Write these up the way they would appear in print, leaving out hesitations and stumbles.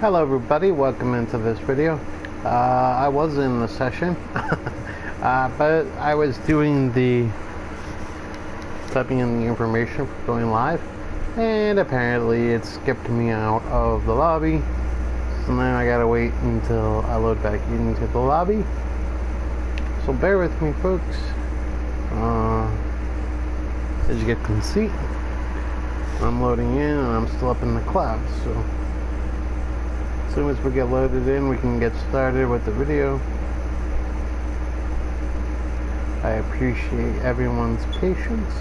Hello everybody, welcome into this video. I was in the session, but I was doing the typing in the information for going live, and apparently it skipped me out of the lobby, so now I gotta wait until I load back into the lobby. So bear with me folks. As you can see, I'm loading in and I'm still up in the clouds, so as soon as we get loaded in, we can get started with the video. I appreciate everyone's patience.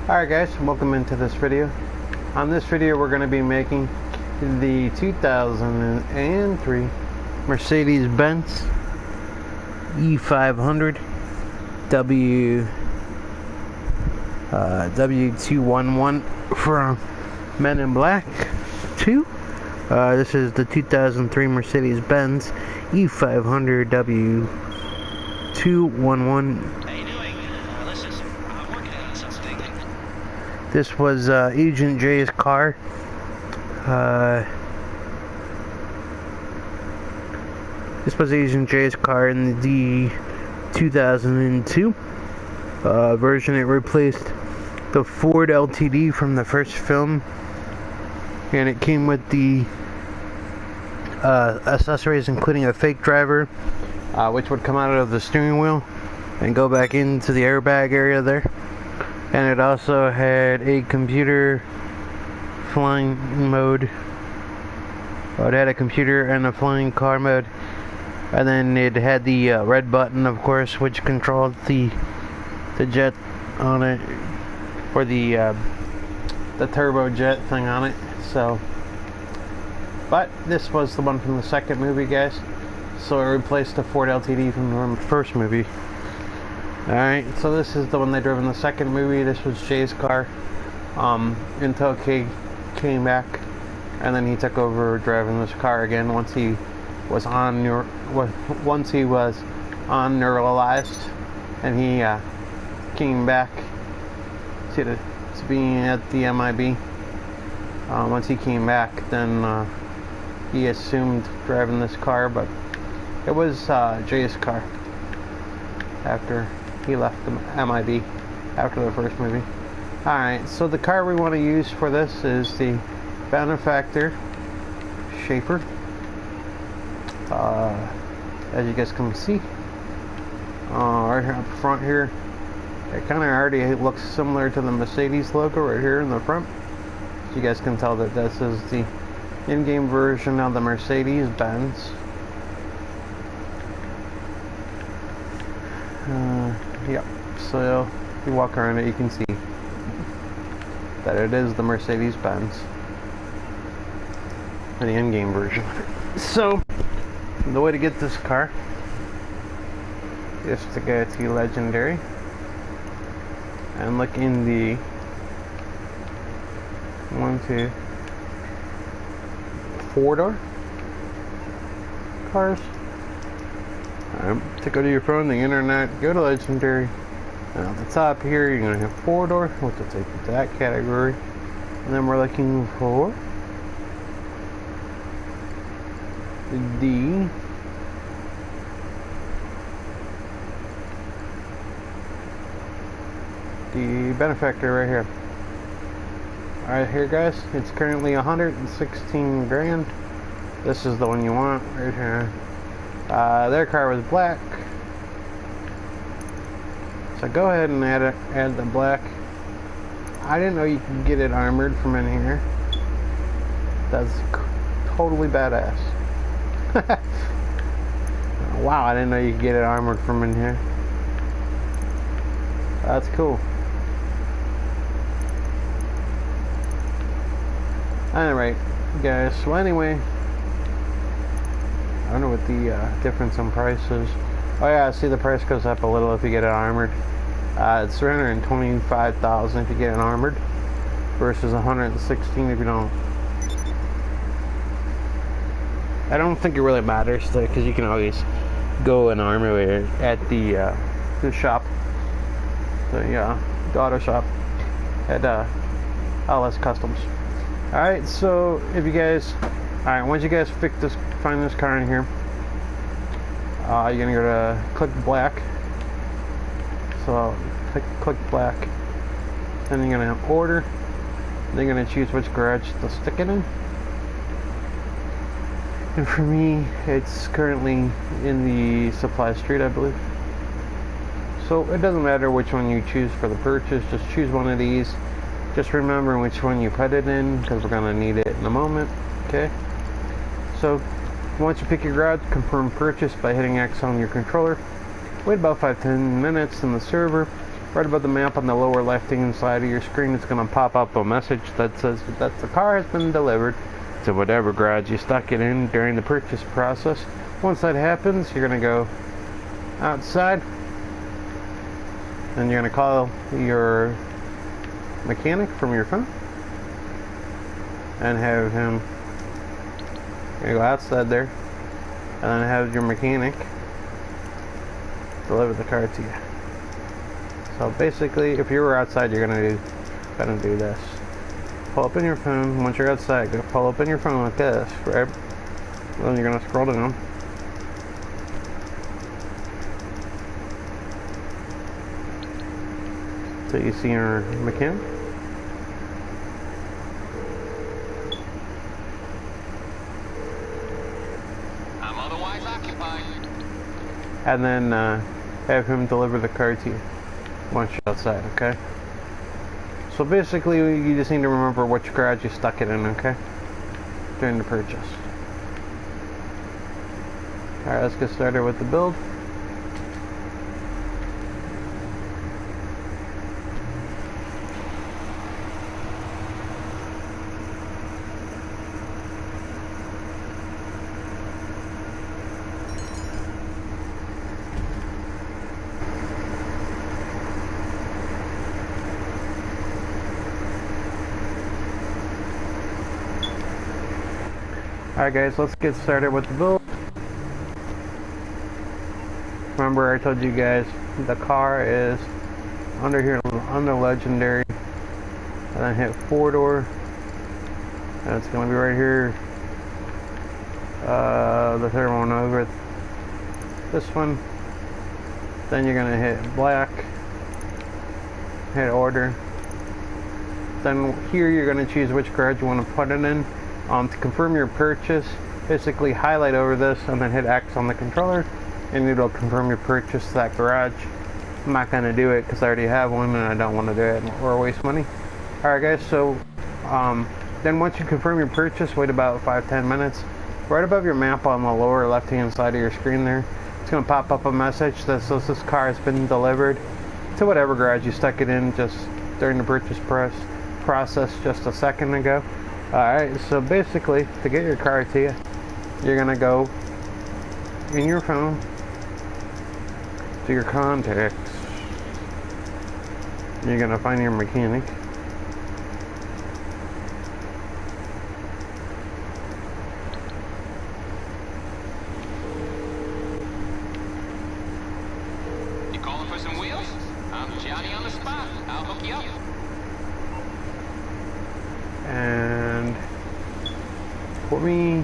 Alright guys, welcome into this video. On this video we're going to be making the 2003 Mercedes-Benz E500 W211 from Men in Black 2. This is the 2003 Mercedes-Benz E500 W211. This was Agent J's car. This was Agent J's car in the 2002 version. It replaced the Ford LTD from the first film, and it came with the accessories, including a fake driver, which would come out of the steering wheel and go back into the airbag area there. And it also had a computer flying mode. It had a computer and a flying car mode. And then it had the red button, of course, which controlled the jet on it, or the turbo jet thing on it. So, but this was the one from the second movie, guys. So it replaced the Ford LTD from the first movie. Alright, so this is the one they drove in the second movie. This was Jay's car, until Kay came back, and then he took over driving this car again once he was neuralized, and he came back to being at the MIB. Once he came back, then he assumed driving this car, but it was Jay's car after he left the MIB after the first movie. Alright, so the car we want to use for this is the Benefactor Shaper. As you guys can see, right here up front here, it kind of already looks similar to the Mercedes logo right here in the front. So you guys can tell that this is the in-game version of the Mercedes-Benz. Yep, so if you walk around it, you can see that it is the Mercedes-Benz, the in-game version of it. So, the way to get this car is to go to Legendary and look in the 4-door cars. To go to your phone, the internet, go to Legendary, and at the top here you're going to have 4-door, which will take you to that category. And then we're looking for the Benefactor right here. Alright, here guys, it's currently 116 grand. This is the one you want right here. Their car was black. So go ahead and add the black. I didn't know you could get it armored from in here. That's totally badass. Wow, I didn't know you could get it armored from in here. That's cool. Alright, guys. So anyway, I don't know what the difference in price is. Oh yeah, see the price goes up a little if you get it armored. It's $325,000 if you get it armored versus $116 if you don't. I don't think it really matters though, because you can always go and armor it at the shop, the auto shop at LS Customs. All right, so if you guys, once you guys find this car in here, you're gonna go to click black. So click black, and you're gonna order. Then you're gonna choose which garage to stick it in. And for me, it's currently in the Supply Street, I believe. So it doesn't matter which one you choose for the purchase, just choose one of these. Just remember which one you put it in, because we're gonna need it in a moment, okay? So once you pick your garage, confirm purchase by hitting X on your controller. Wait about 5-10 minutes in the server. Right above the map on the lower left-hand side of your screen, it's gonna pop up a message that says that the car has been delivered to whatever garage you stuck it in during the purchase process. Once that happens, you're gonna go outside and you're gonna call your mechanic from your phone and have him, you're gonna go outside there and then have your mechanic deliver the car to you. So basically, if you were outside, you're gonna do this. Pull up in your phone. Once you're outside, go pull up in your phone like this, right? Then you're gonna scroll down. So you see your mechanic. I'm otherwise occupied. And then have him deliver the car to you once you're outside, okay? So basically, you just need to remember which garage you stuck it in, okay? During the purchase. Alright, let's get started with the build. Alright guys, let's get started with the build. Remember I told you guys the car is under here, under Legendary, and then hit 4-door, and it's going to be right here, the third one over this one. Then you're going to hit black, hit order. Then here you're going to choose which garage you want to put it in. To confirm your purchase, basically highlight over this and then hit X on the controller and it'll confirm your purchase to that garage. I'm not going to do it because I already have one and I don't want to do it or waste money. Alright guys, so then once you confirm your purchase, wait about 5-10 minutes. Right above your map on the lower left hand side of your screen there, it's going to pop up a message that says this car has been delivered to whatever garage you stuck it in just during the purchase process just a second ago. Alright, so basically, to get your car to you, you're going to go in your phone to your contacts. You're going to find your mechanic. You calling for some wheels? I'm Johnny on the spot. I'll hook you up. And for me,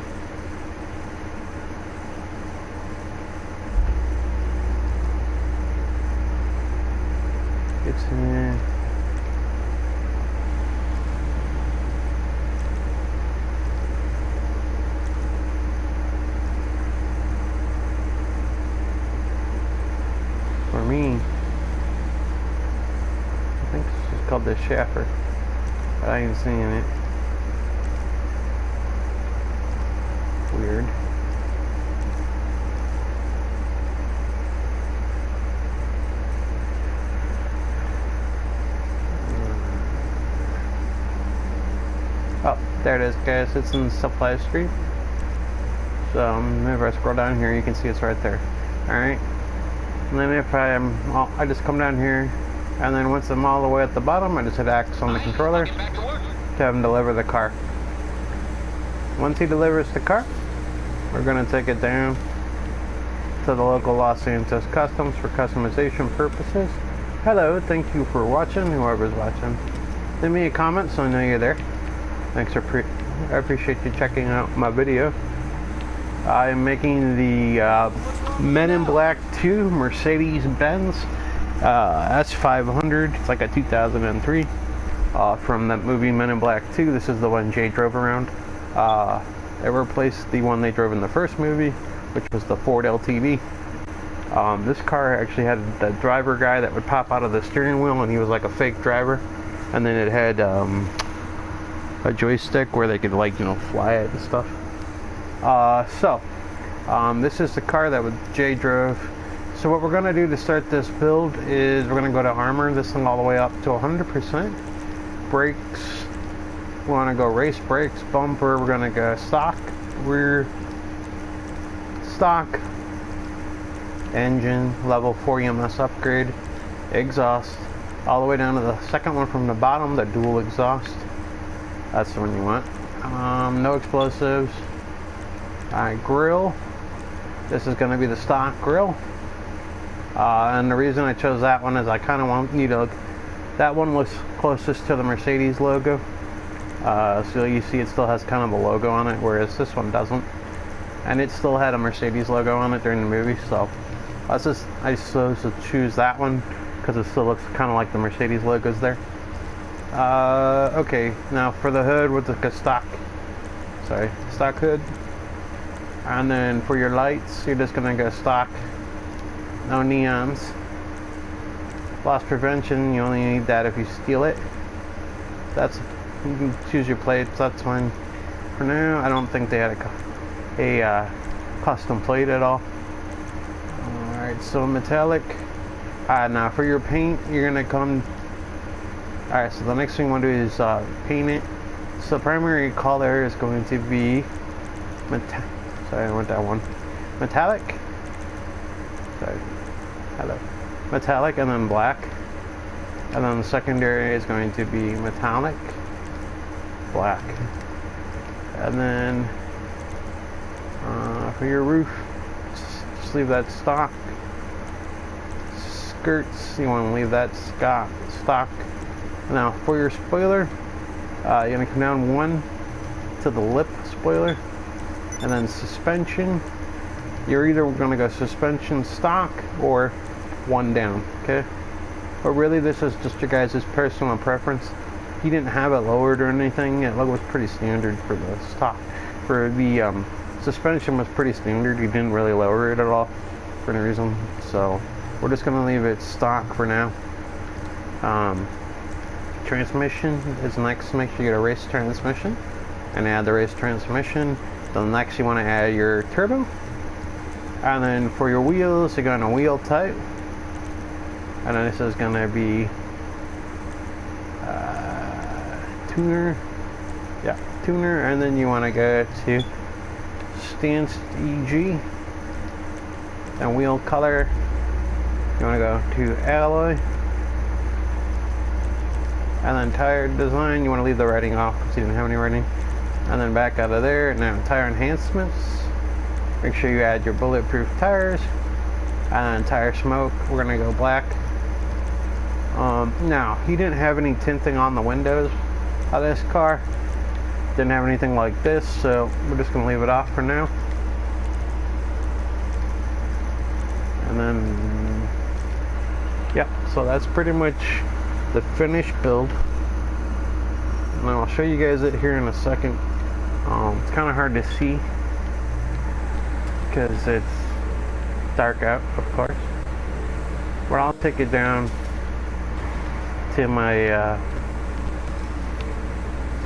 it's in called this Schaffer, but I ain't seeing it. Weird. Oh, there it is, guys. It's in Supply Street. So whenever I scroll down here, you can see it's right there. Alright. And then if I just come down here, and then once I'm all the way at the bottom, I just hit X on the controller to have him deliver the car. Once he delivers the car, we're going to take it down to the local Los Santos Customs for customization purposes. Hello, thank you for watching, whoever's watching. Leave me a comment so I know you're there. Thanks, I appreciate you checking out my video. I'm making the Men in Black 2 Mercedes-Benz S500. It's like a 2003 from that movie Men in Black 2. This is the one Jay drove around. It replaced the one they drove in the first movie, which was the Ford LTV. This car actually had the driver guy that would pop out of the steering wheel, and he was like a fake driver. And then it had a joystick where they could, like, you know, fly it and stuff. This is the car that Jay drove. So what we're going to do to start this build is we're going to go to armor this thing all the way up to 100%. Brakes, we want to go race brakes. Bumper, we're going to go stock. Rear, stock. Engine, level 4 EMS upgrade. Exhaust, all the way down to the second one from the bottom, the dual exhaust. That's the one you want. No explosives. Grill. This is going to be the stock grill. And the reason I chose that one is I kind of want you to... That one looks closest to the Mercedes logo. So you see it still has kind of a logo on it, whereas this one doesn't. And it still had a Mercedes logo on it during the movie, so... I chose to choose that one because it still looks kind of like the Mercedes logos there. Okay, now for the hood with the stock hood. And then for your lights, you're just gonna go stock, no neons. Loss prevention, you only need that if you steal it. You can choose your plates, that's fine. For now, I don't think they had a custom plate at all. Alright, so metallic. Now for your paint, you're gonna come. Alright, so the next thing you want to do is paint it. So the primary color is going to be sorry, I went that one. Metallic. Sorry. Hello. Metallic and then black. And then the secondary is going to be metallic, black. And then for your roof, just leave that stock. Skirts, you want to leave that stock. Now for your spoiler, you're going to come down one to the lip spoiler. And then suspension, you're either going to go suspension stock or one down, okay? But really this is just your guys' personal preference. He didn't have it lowered or anything. It was pretty standard for the stock. For the suspension was pretty standard. He didn't really lower it at all for any reason. So we're just going to leave it stock for now. Transmission is next. Make sure you get a race transmission and add the race transmission. Then next you want to add your turbo. And then for your wheels, you're going to wheel type. And then this is going to be tuner. Yeah, tuner. And then you want to go to stance EG. And wheel color, you want to go to alloy. And then tire design, you want to leave the writing off because you didn't have any writing. And then back out of there. Now tire enhancements, make sure you add your bulletproof tires. And then tire smoke, we're gonna go black. Now he didn't have any tinting on the windows of this car, didn't have anything like this, so we're just gonna leave it off for now. And then yeah, so that's pretty much the finished build. And I'll show you guys it here in a second. It's kind of hard to see because it's dark out, of course. But I'll take it down to my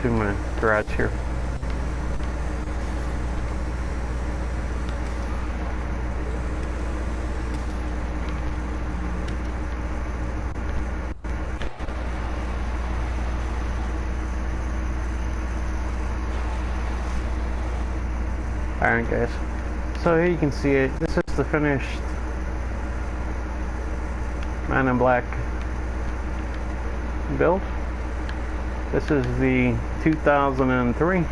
to my garage here. Alright guys, so here you can see it. This is the finished Man in Black build. This is the 2003.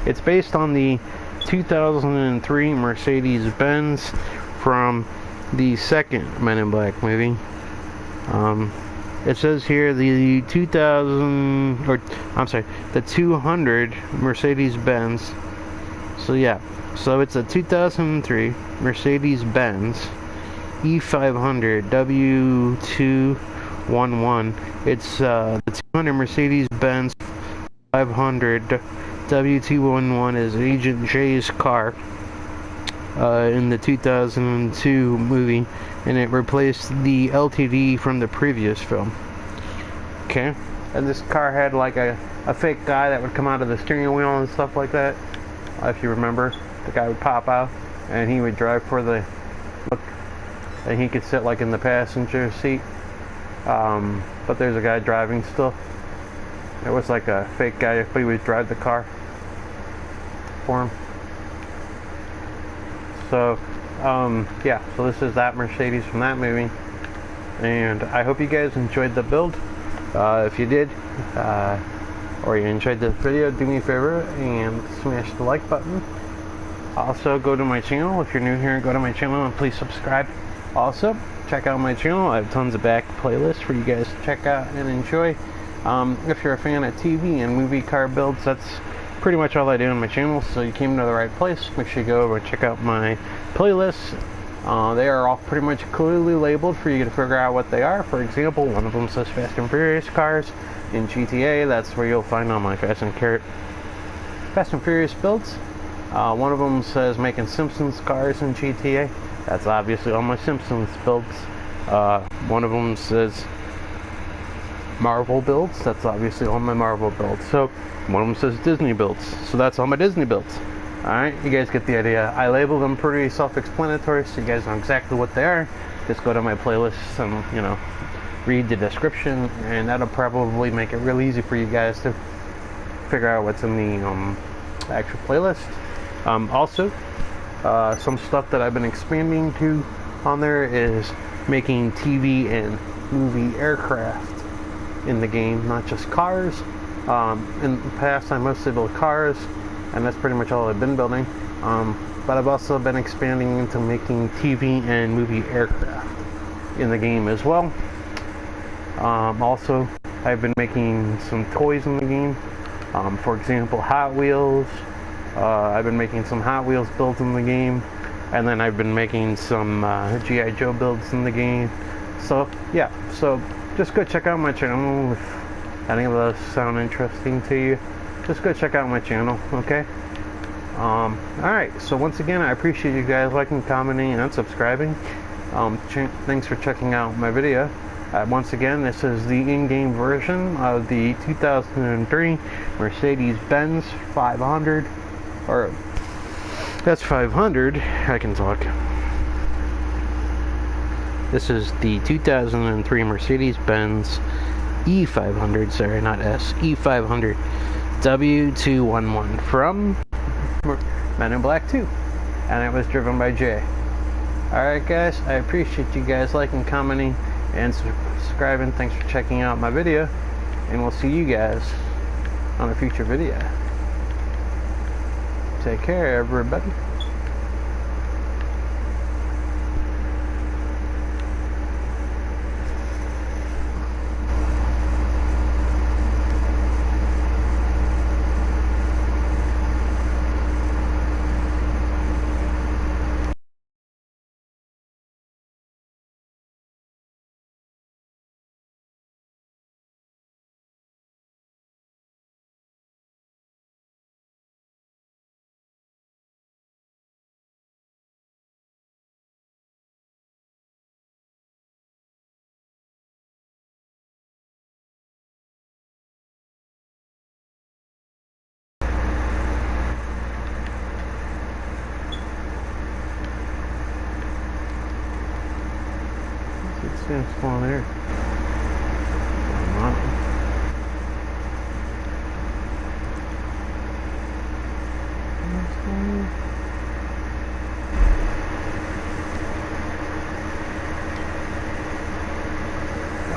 It's based on the 2003 Mercedes-Benz from the second Men in Black movie. It says here the 200 Mercedes-Benz. So yeah, so it's a 2003 Mercedes-Benz E500 W211. It's the 200 Mercedes-Benz 500 W211 is Agent J's car in the 2002 movie, and it replaced the LTD from the previous film. Okay, and this car had like a fake guy that would come out of the steering wheel and stuff like that. If you remember, the guy would pop out and he would drive for the look, and he could sit like in the passenger seat, but there's a guy driving still. It was like a fake guy, but he would drive the car for him. So yeah, so this is that Mercedes from that movie, and I hope you guys enjoyed the build. If you did, or you enjoyed this video, do me a favor and smash the like button. Also, go to my channel. If you're new here, go to my channel and please subscribe. Also, check out my channel. I have tons of back playlists for you guys to check out and enjoy. If you're a fan of TV and movie car builds, that's pretty much all I do on my channel, so you came to the right place. Make sure you go over and check out my playlists. They are all pretty much clearly labeled for you to figure out what they are. For example, one of them says Fast and Furious cars. In GTA, that's where you'll find all my Fast and Furious builds. One of them says making Simpsons cars in GTA. That's obviously all my Simpsons builds. One of them says Marvel builds. That's obviously all my Marvel builds. So one of them says Disney builds. So that's all my Disney builds. Alright, you guys get the idea. I label them pretty self-explanatory, so you guys know exactly what they are. Just go to my playlists and, you know, read the description, and that'll probably make it real easy for you guys to figure out what's in the actual playlist. Also, some stuff that I've been expanding to on there is making TV and movie aircraft in the game, not just cars. In the past, I mostly built cars, and that's pretty much all I've been building. But I've also been expanding into making TV and movie aircraft in the game as well. Also, I've been making some toys in the game. For example, Hot Wheels. I've been making some Hot Wheels builds in the game, and then I've been making some G.I. Joe builds in the game. So yeah, so just go check out my channel. If any of those sound interesting to you, just go check out my channel, okay? Alright, so once again, I appreciate you guys liking, commenting, and subscribing. Thanks for checking out my video. Once again, this is the in-game version of the 2003 Mercedes-Benz 500, or that's 500, I can talk. This is the 2003 Mercedes-Benz E500, sorry, not S, E500 W211 from Men in Black 2, and it was driven by Jay. Alright guys, I appreciate you guys liking, commenting, and subscribing. Thanks for checking out my video, and we'll see you guys on a future video. Take care, everybody. see what's going on there.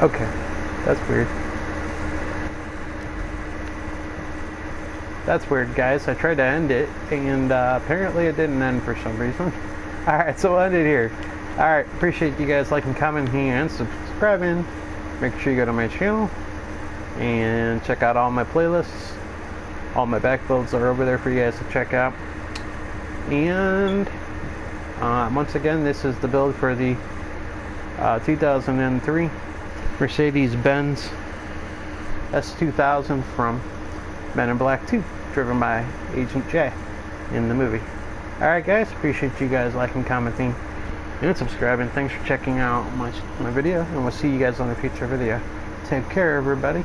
Okay, that's weird. That's weird, guys. I tried to end it, and apparently it didn't end for some reason. Alright, so we'll end it here. Alright, appreciate you guys liking, commenting, and subscribing. Make sure you go to my channel and check out all my playlists. All my back builds are over there for you guys to check out. And once again, this is the build for the 2003 Mercedes-Benz S2000 from Men in Black 2, driven by Agent J in the movie. Alright guys, appreciate you guys liking, commenting, and subscribing. Thanks for checking out my video, and we'll see you guys on a future video. Take care, everybody.